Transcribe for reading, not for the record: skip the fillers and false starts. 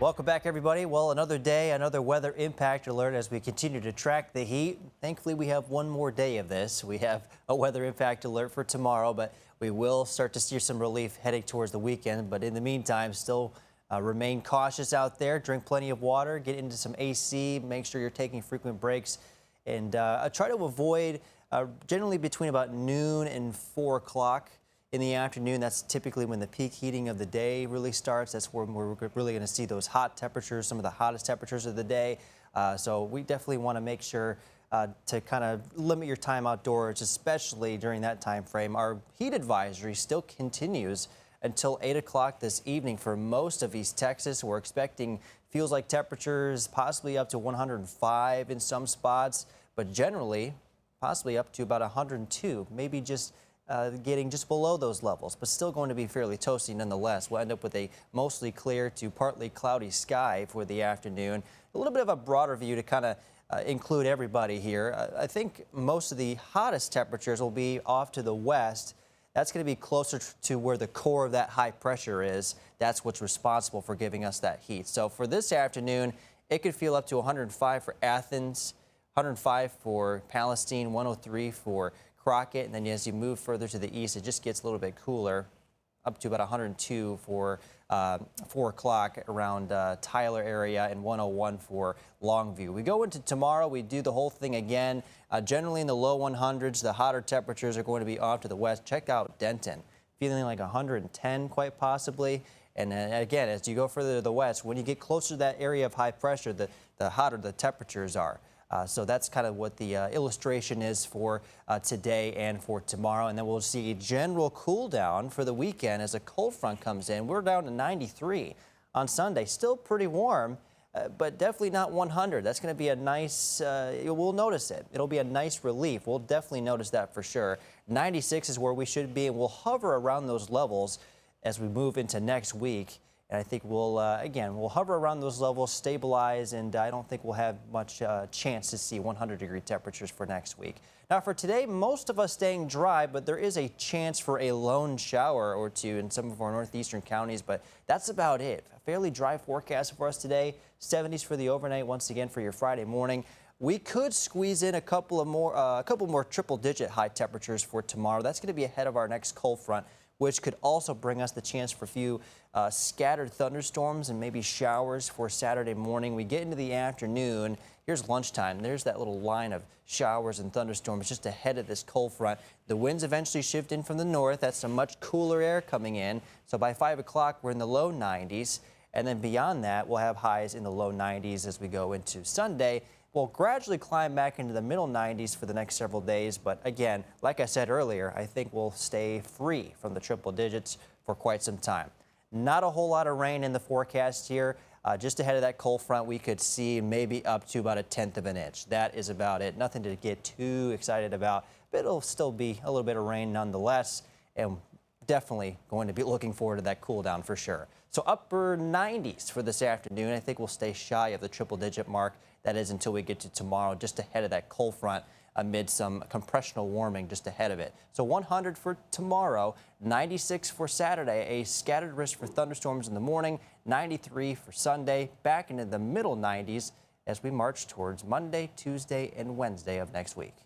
Welcome back, everybody. Well, another day, another weather impact alert as we continue to track the heat. Thankfully, we have one more day of this. We have a weather impact alert for tomorrow, but we will start to see some relief heading towards the weekend. But in the meantime, still remain cautious out there. Drink plenty of water, get into some AC, make sure you're taking frequent breaks, and try to avoid generally between about noon and 4 o'clock. In the afternoon, that's typically when the peak heating of the day really starts. That's when we're really going to see those hot temperatures, some of the hottest temperatures of the day. So we definitely want to make sure to kind of limit your time outdoors, especially during that time frame. Our heat advisory still continues until 8 o'clock this evening for most of East Texas. We're expecting feels like temperatures possibly up to 105 in some spots, but generally possibly up to about 102, maybe just getting just below those levels, but still going to be fairly toasty nonetheless. We'll end up with a mostly clear to partly cloudy sky for the afternoon. A little bit of a broader view to kind of include everybody here. I think most of the hottest temperatures will be off to the west. That's going to be closer to where the core of that high pressure is. That's what's responsible for giving us that heat. So for this afternoon, it could feel up to 105 for Athens, 105 for Palestine, 103 for Crockett, and then as you move further to the east, it just gets a little bit cooler, up to about 102 for 4 o'clock around Tyler area and 101 for Longview. We go into tomorrow, we do the whole thing again. Generally in the low 100s, the hotter temperatures are going to be off to the west. Check out Denton, feeling like 110 quite possibly. And again, as you go further to the west, when you get closer to that area of high pressure, the hotter the temperatures are. So that's kind of what the illustration is for today and for tomorrow. And then we'll see a general cool down for the weekend as a cold front comes in. We're down to 93 on Sunday. Still pretty warm, but definitely not 100. That's going to be a nice, we'll notice it. It'll be a nice relief. We'll definitely notice that for sure. 96 is where we should be, and we'll hover around those levels as we move into next week. And I think we'll, again, we'll hover around those levels, stabilize, and I don't think we'll have much chance to see 100-degree temperatures for next week. Now, for today, most of us staying dry, but there is a chance for a lone shower or two in some of our northeastern counties, but that's about it. A fairly dry forecast for us today. 70s for the overnight, once again, for your Friday morning. We could squeeze in a couple more triple-digit high temperatures for tomorrow. That's going to be ahead of our next cold front, which could also bring us the chance for a few scattered thunderstorms and maybe showers for Saturday morning. We get into the afternoon. Here's lunchtime. There's that little line of showers and thunderstorms just ahead of this cold front. The winds eventually shift in from the north. That's some much cooler air coming in. So by 5 o'clock, we're in the low 90s. And then beyond that, we'll have highs in the low 90s as we go into Sunday. We'll gradually climb back into the middle 90s for the next several days. But again, like I said earlier, I think we'll stay free from the triple digits for quite some time. Not a whole lot of rain in the forecast here. Just ahead of that cold front, we could see maybe up to about 1/10 of an inch. That is about it. Nothing to get too excited about, but it'll still be a little bit of rain nonetheless. And definitely going to be looking forward to that cool down for sure. So upper 90s for this afternoon. I think we'll stay shy of the triple-digit mark. That is until we get to tomorrow, just ahead of that cold front amid some compressional warming just ahead of it. So 100 for tomorrow, 96 for Saturday, a scattered risk for thunderstorms in the morning, 93 for Sunday, back into the middle 90s as we march towards Monday, Tuesday, and Wednesday of next week.